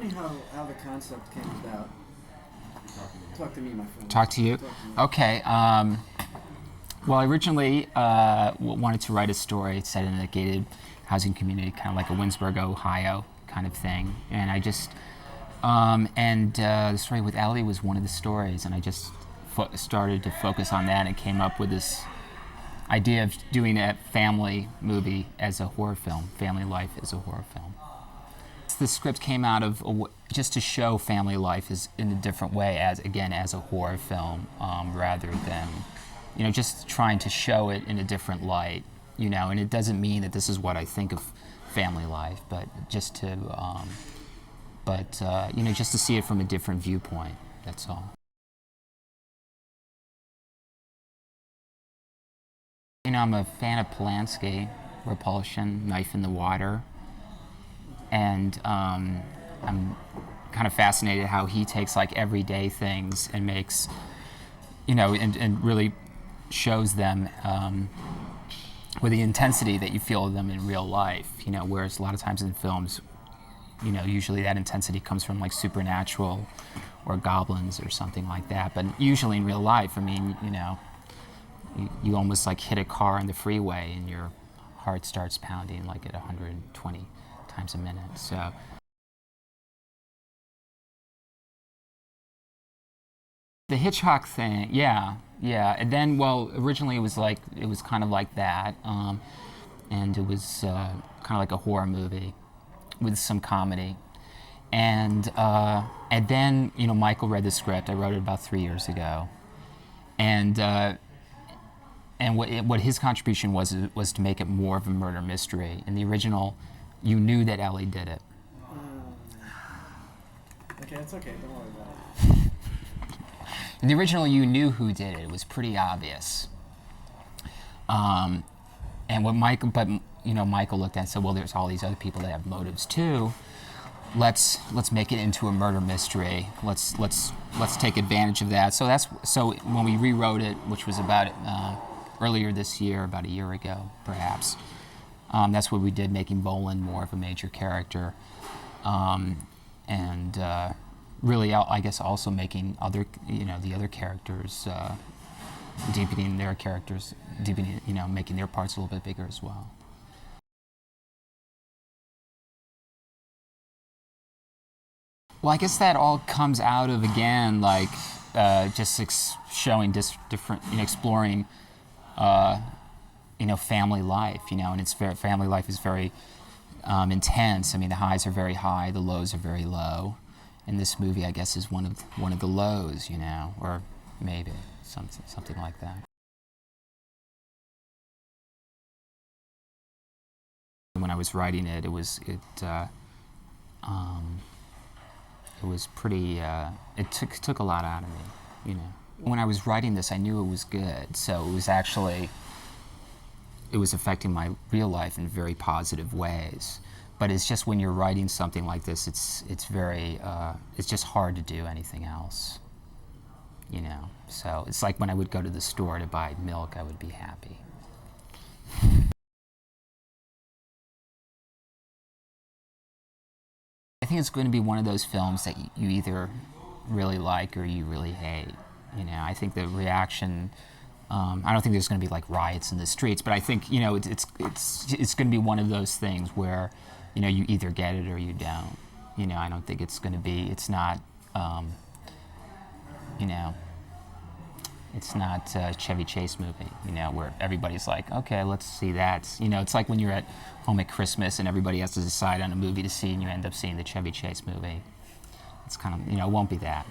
me how the concept came about. Talk to me, my friend. Talk to you? Talk to me. Okay. Well, I originally wanted to write a story set in a gated housing community, kind of like a Winsburg, Ohio kind of thing. And I just, the story with Ellie was one of the stories, and I just started to focus on that and came up with this idea of doing a family movie as a horror film, family life as a horror film. The script came out of just to show family life is in a different way, as a horror film, rather than, just trying to show it in a different light, And it doesn't mean that this is what I think of family life, but just to, just to see it from a different viewpoint. That's all. I'm a fan of Polanski, Repulsion, Knife in the Water. And I'm kind of fascinated how he takes like everyday things and makes, and really shows them with the intensity that you feel them in real life. Whereas a lot of times in films, usually that intensity comes from like supernatural or goblins or something like that. But usually in real life, you almost like hit a car on the freeway and your heart starts pounding like at 120 times a minute. So the Hitchcock thing, yeah. And then, originally it was kind of like that, and it was kind of like a horror movie with some comedy. And then, Michael read the script. I wrote it about 3 years ago, and what his contribution was to make it more of a murder mystery. In the original, you knew that Ellie did it. Okay, it's okay. Don't worry about it. In the original, you knew who did it. It was pretty obvious. And what Michael looked at and said, well, there's all these other people that have motives too. Let's make it into a murder mystery. Let's take advantage of that. So when we rewrote it, which was about earlier this year, about a year ago, perhaps. That's what we did, making Boland more of a major character, and really, I guess, also making the other characters, deepening their characters, making their parts a little bit bigger as well. Well, I guess that all comes out of, again, like just showing different, exploring. Family life, and family life is very intense. The highs are very high, the lows are very low. And this movie, I guess, is one of the lows, or maybe something like that. When I was writing it, it was pretty. It took a lot out of me, When I was writing this, I knew it was good, so it was affecting my real life in very positive ways. But it's just when you're writing something like this, it's just hard to do anything else, So it's like when I would go to the store to buy milk, I would be happy. I think it's going to be one of those films that you either really like or you really hate. I think the reaction. I don't think there's going to be like riots in the streets, but I think it's going to be one of those things where you either get it or you don't. I don't think it's going to be. It's not. It's not a Chevy Chase movie. Where everybody's like, okay, let's see that. It's like when you're at home at Christmas and everybody has to decide on a movie to see, and you end up seeing the Chevy Chase movie. It's kind of it won't be that.